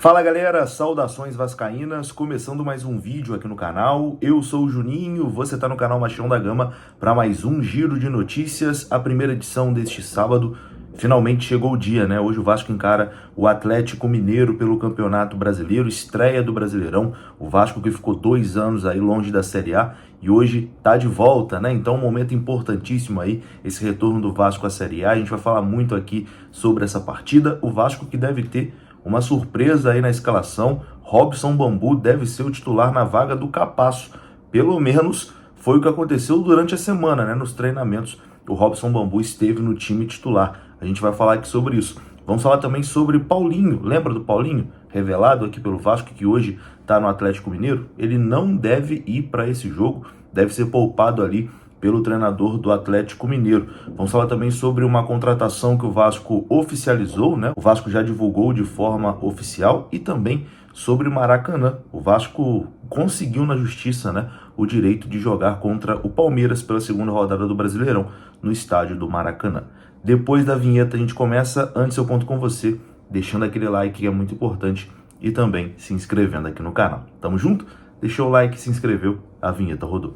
Fala galera, saudações vascaínas, começando mais um vídeo aqui no canal. Eu sou o Juninho, você está no canal Machão da Gama para mais um giro de notícias. A primeira edição deste sábado, finalmente chegou o dia, né? Hoje o Vasco encara o Atlético Mineiro pelo Campeonato Brasileiro, estreia do Brasileirão. O Vasco que ficou 2 anos aí longe da Série A e hoje tá de volta, né? Então um momento importantíssimo aí, esse retorno do Vasco à Série A. A gente vai falar muito aqui sobre essa partida. O Vasco que deve ter uma surpresa aí na escalação. Robson Bambu deve ser o titular na vaga do Capasso. Pelo menos foi o que aconteceu durante a semana, né? Nos treinamentos, o Robson Bambu esteve no time titular. A gente vai falar aqui sobre isso. Vamos falar também sobre Paulinho. Lembra do Paulinho? Revelado aqui pelo Vasco, que hoje está no Atlético Mineiro. Ele não deve ir para esse jogo, deve ser poupado ali pelo treinador do Atlético Mineiro. Vamos falar também sobre uma contratação que o Vasco oficializou, né? O Vasco já divulgou de forma oficial, e também sobre Maracanã. O Vasco conseguiu na justiça, né, o direito de jogar contra o Palmeiras pela segunda rodada do Brasileirão no estádio do Maracanã. Depois da vinheta a gente começa. Antes eu conto com você deixando aquele like que é muito importante e também se inscrevendo aqui no canal. Tamo junto? Deixou o like, se inscreveu, a vinheta rodou.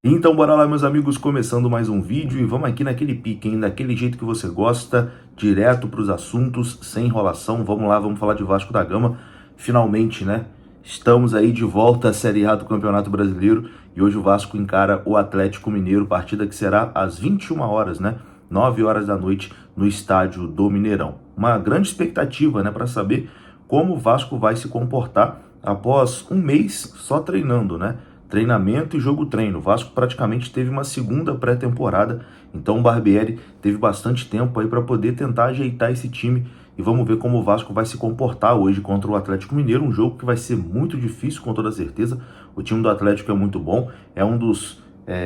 Então bora lá, meus amigos, começando mais um vídeo e vamos aqui naquele pique, hein? Daquele jeito que você gosta, direto para os assuntos, sem enrolação. Vamos lá, vamos falar de Vasco da Gama. Finalmente, né? Estamos aí de volta à Série A do Campeonato Brasileiro e hoje o Vasco encara o Atlético Mineiro, partida que será às 21 horas, né? 9 horas da noite no estádio do Mineirão. Uma grande expectativa, né? Para saber como o Vasco vai se comportar após um mês só treinando, né? Treinamento e jogo-treino. O Vasco praticamente teve uma segunda pré-temporada, então o Barbieri teve bastante tempo aí para poder tentar ajeitar esse time e vamos ver como o Vasco vai se comportar hoje contra o Atlético Mineiro, um jogo que vai ser muito difícil com toda certeza. O time do Atlético é muito bom, é um dos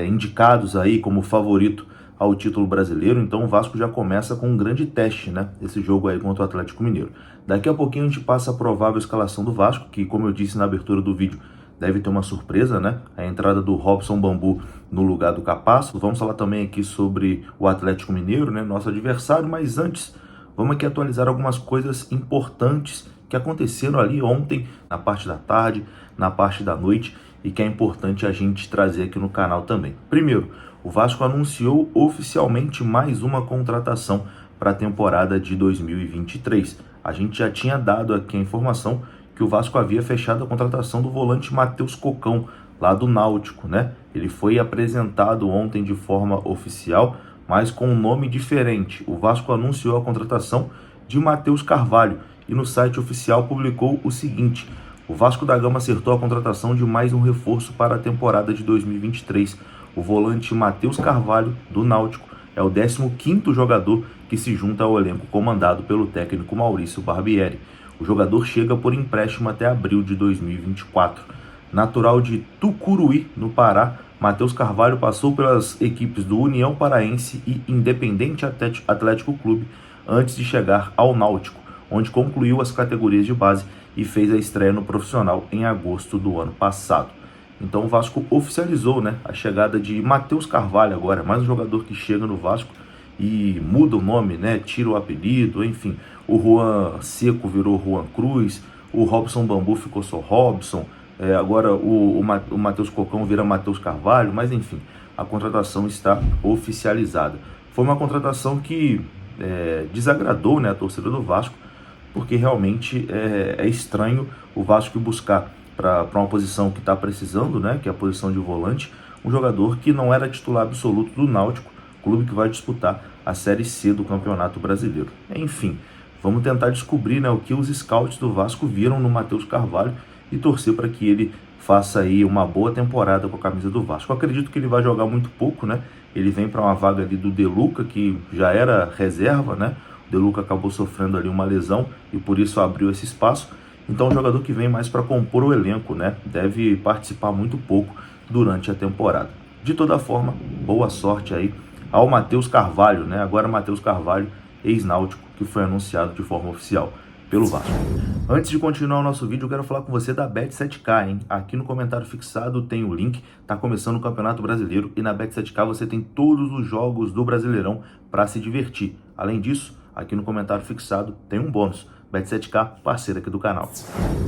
indicados aí como favorito ao título brasileiro, então o Vasco já começa com um grande teste, né? Esse jogo aí contra o Atlético Mineiro. Daqui a pouquinho a gente passa a provável escalação do Vasco, que como eu disse na abertura do vídeo, deve ter uma surpresa, né? A entrada do Robson Bambu no lugar do Capasso. Vamos falar também aqui sobre o Atlético Mineiro, né? Nosso adversário, mas antes, vamos aqui atualizar algumas coisas importantes que aconteceram ali ontem, na parte da tarde, na parte da noite, e que é importante a gente trazer aqui no canal também. Primeiro, o Vasco anunciou oficialmente mais uma contratação para a temporada de 2023. A gente já tinha dado aqui a informação que o Vasco havia fechado a contratação do volante Matheus Cocão, lá do Náutico, né? Ele foi apresentado ontem de forma oficial, mas com um nome diferente. O Vasco anunciou a contratação de Matheus Carvalho e no site oficial publicou o seguinte: o Vasco da Gama acertou a contratação de mais um reforço para a temporada de 2023. O volante Matheus Carvalho, do Náutico, é o 15º jogador que se junta ao elenco comandado pelo técnico Maurício Barbieri. O jogador chega por empréstimo até abril de 2024. Natural de Tucuruí, no Pará, Matheus Carvalho passou pelas equipes do União Paraense e Independente Atlético Clube antes de chegar ao Náutico, onde concluiu as categorias de base e fez a estreia no profissional em agosto do ano passado. Então o Vasco oficializou, né, a chegada de Matheus Carvalho agora, mais um jogador que chega no Vasco e muda o nome, né? Tira o apelido, enfim. O Juan Seco virou Juan Cruz, o Robson Bambu ficou só Robson, agora o Matheus Cocão vira Matheus Carvalho, mas enfim, a contratação está oficializada. Foi uma contratação que desagradou, né, a torcida do Vasco, porque realmente é estranho o Vasco buscar para uma posição que está precisando, né, que é a posição de volante, um jogador que não era titular absoluto do Náutico, clube que vai disputar a Série C do Campeonato Brasileiro. Enfim, vamos tentar descobrir, né, o que os scouts do Vasco viram no Matheus Carvalho e torcer para que ele faça aí uma boa temporada com a camisa do Vasco. Eu acredito que ele vai jogar muito pouco, né? Ele vem para uma vaga ali do De Luca, que já era reserva, né? O De Luca acabou sofrendo ali uma lesão e por isso abriu esse espaço. Então, é um jogador que vem mais para compor o elenco, né? Deve participar muito pouco durante a temporada. De toda forma, boa sorte aí ao Matheus Carvalho, né? Agora Matheus Carvalho, ex-Náutico, que foi anunciado de forma oficial pelo Vasco. Antes de continuar o nosso vídeo, eu quero falar com você da Bet7k, hein? Aqui no comentário fixado tem o link, tá começando o Campeonato Brasileiro e na Bet7k você tem todos os jogos do Brasileirão para se divertir. Além disso, aqui no comentário fixado tem um bônus, Bet7k, parceira aqui do canal.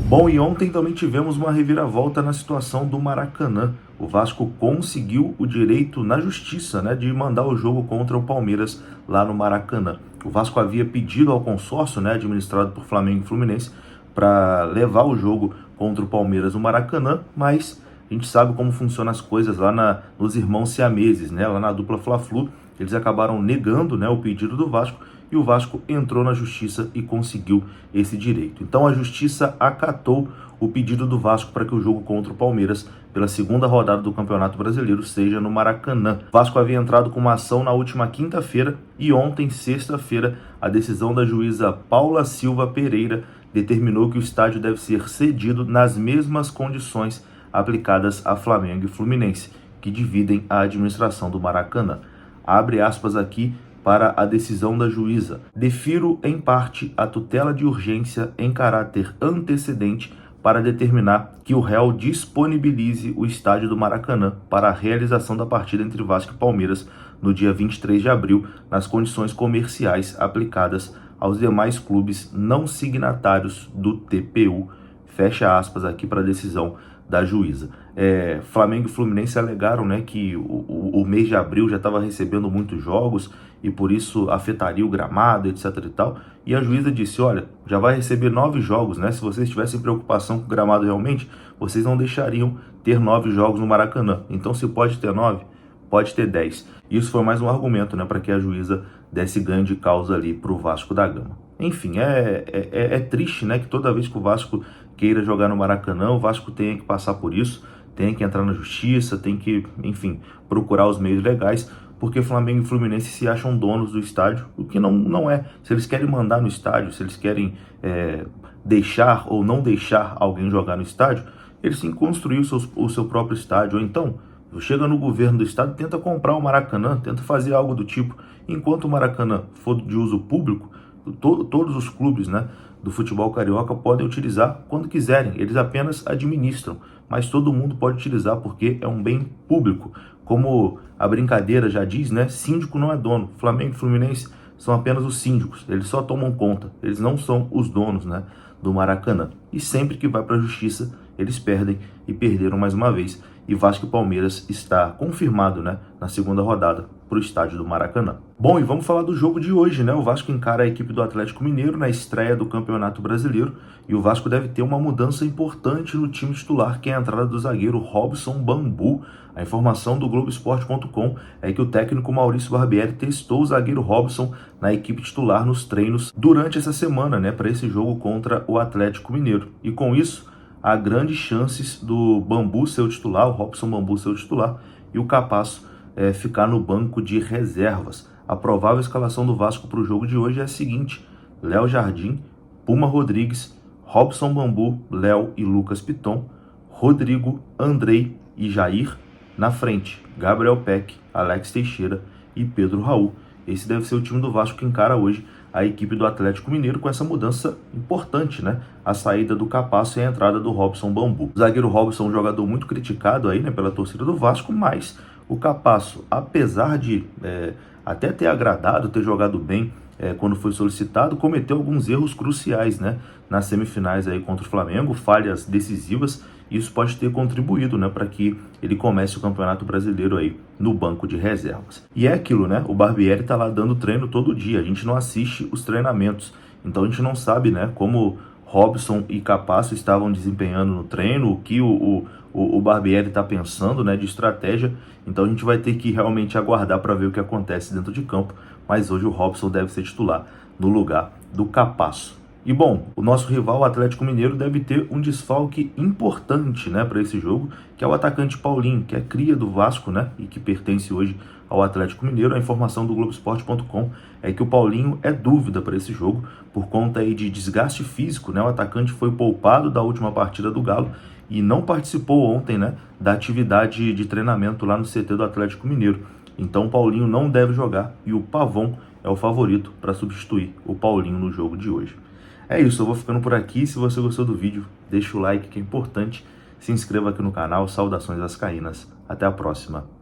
Bom, e ontem também tivemos uma reviravolta na situação do Maracanã. O Vasco conseguiu o direito na justiça, né, de mandar o jogo contra o Palmeiras lá no Maracanã. O Vasco havia pedido ao consórcio, né, administrado por Flamengo e Fluminense, para levar o jogo contra o Palmeiras no Maracanã, mas a gente sabe como funcionam as coisas lá nos irmãos siameses, né, lá na dupla Fla-Flu. Eles acabaram negando, né, o pedido do Vasco e o Vasco entrou na justiça e conseguiu esse direito. Então a justiça acatou o pedido do Vasco para que o jogo contra o Palmeiras, pela segunda rodada do Campeonato Brasileiro, seja no Maracanã. O Vasco havia entrado com uma ação na última quinta-feira e ontem, sexta-feira, a decisão da juíza Paula Silva Pereira determinou que o estádio deve ser cedido nas mesmas condições aplicadas a Flamengo e Fluminense, que dividem a administração do Maracanã. Abre aspas aqui para a decisão da juíza. Defiro, em parte, a tutela de urgência em caráter antecedente para determinar que o réu disponibilize o estádio do Maracanã para a realização da partida entre Vasco e Palmeiras no dia 23 de abril, nas condições comerciais aplicadas aos demais clubes não signatários do TPU. Fecha aspas aqui para a decisão da juíza. Flamengo e Fluminense alegaram, né, que o mês de abril já estava recebendo muitos jogos e por isso afetaria o gramado, etc e tal. E a juíza disse, olha, já vai receber 9 jogos, né? Se vocês tivessem preocupação com o gramado realmente, vocês não deixariam ter 9 jogos no Maracanã. Então, se pode ter 9, pode ter 10. Isso foi mais um argumento, né, para que a juíza desse ganho de causa ali para o Vasco da Gama. Enfim, é triste, né, que toda vez que o Vasco queira jogar no Maracanã, o Vasco tenha que passar por isso, tenha que entrar na justiça, tem que, enfim, procurar os meios legais, porque Flamengo e Fluminense se acham donos do estádio, o que não é. Se eles querem mandar no estádio, se eles querem deixar ou não deixar alguém jogar no estádio, eles têm que construir o seu próprio estádio, ou então chega no governo do estado, tenta comprar o Maracanã, tenta fazer algo do tipo. Enquanto o Maracanã for de uso público, todos os clubes, né, do futebol carioca podem utilizar quando quiserem, eles apenas administram, mas todo mundo pode utilizar porque é um bem público. Como a brincadeira já diz, né, síndico não é dono. Flamengo e Fluminense são apenas os síndicos, eles só tomam conta, eles não são os donos, né, do Maracanã. E sempre que vai para a justiça, eles perdem e perderam mais uma vez. E Vasco e Palmeiras está confirmado, né, na segunda rodada para o estádio do Maracanã. Bom, e vamos falar do jogo de hoje, né? O Vasco encara a equipe do Atlético Mineiro na estreia do Campeonato Brasileiro e o Vasco deve ter uma mudança importante no time titular, que é a entrada do zagueiro Robson Bambu. A informação do Globoesporte.com é que o técnico Maurício Barbieri testou o zagueiro Robson na equipe titular nos treinos durante essa semana, né, para esse jogo contra o Atlético Mineiro. E com isso, há grandes chances do Bambu ser o titular, o Robson Bambu ser o titular, e o Capasso ficar no banco de reservas. A provável escalação do Vasco para o jogo de hoje é a seguinte: Léo Jardim, Puma Rodrigues, Robson Bambu, Léo e Lucas Piton, Rodrigo, Andrei e Jair. Na frente, Gabriel Peck, Alex Teixeira e Pedro Raul. Esse deve ser o time do Vasco que encara hoje a equipe do Atlético Mineiro, com essa mudança importante, né? A saída do Capasso e a entrada do Robson Bambu. O zagueiro Robson é um jogador muito criticado aí, né, pela torcida do Vasco, mas o Capasso, apesar de até ter agradado, ter jogado bem quando foi solicitado, cometeu alguns erros cruciais, né, nas semifinais aí contra o Flamengo, falhas decisivas. Isso pode ter contribuído, né, para que ele comece o Campeonato Brasileiro aí no banco de reservas. E é aquilo, né? O Barbieri tá lá dando treino todo dia. A gente não assiste os treinamentos, então a gente não sabe, né, como Robson e Capasso estavam desempenhando no treino, o que o Barbieri está pensando, né, de estratégia. Então a gente vai ter que realmente aguardar para ver o que acontece dentro de campo. Mas hoje o Robson deve ser titular no lugar do Capasso. E bom, o nosso rival, o Atlético Mineiro, deve ter um desfalque importante, né, para esse jogo, que é o atacante Paulinho, que é cria do Vasco, né, e que pertence hoje ao Atlético Mineiro. A informação do Globoesporte.com é que o Paulinho é dúvida para esse jogo, por conta aí de desgaste físico, né? O atacante foi poupado da última partida do Galo e não participou ontem, né, da atividade de treinamento lá no CT do Atlético Mineiro. Então o Paulinho não deve jogar e o Pavon é o favorito para substituir o Paulinho no jogo de hoje. É isso, eu vou ficando por aqui. Se você gostou do vídeo, deixa o like que é importante. Se inscreva aqui no canal. Saudações vascaínas. Até a próxima.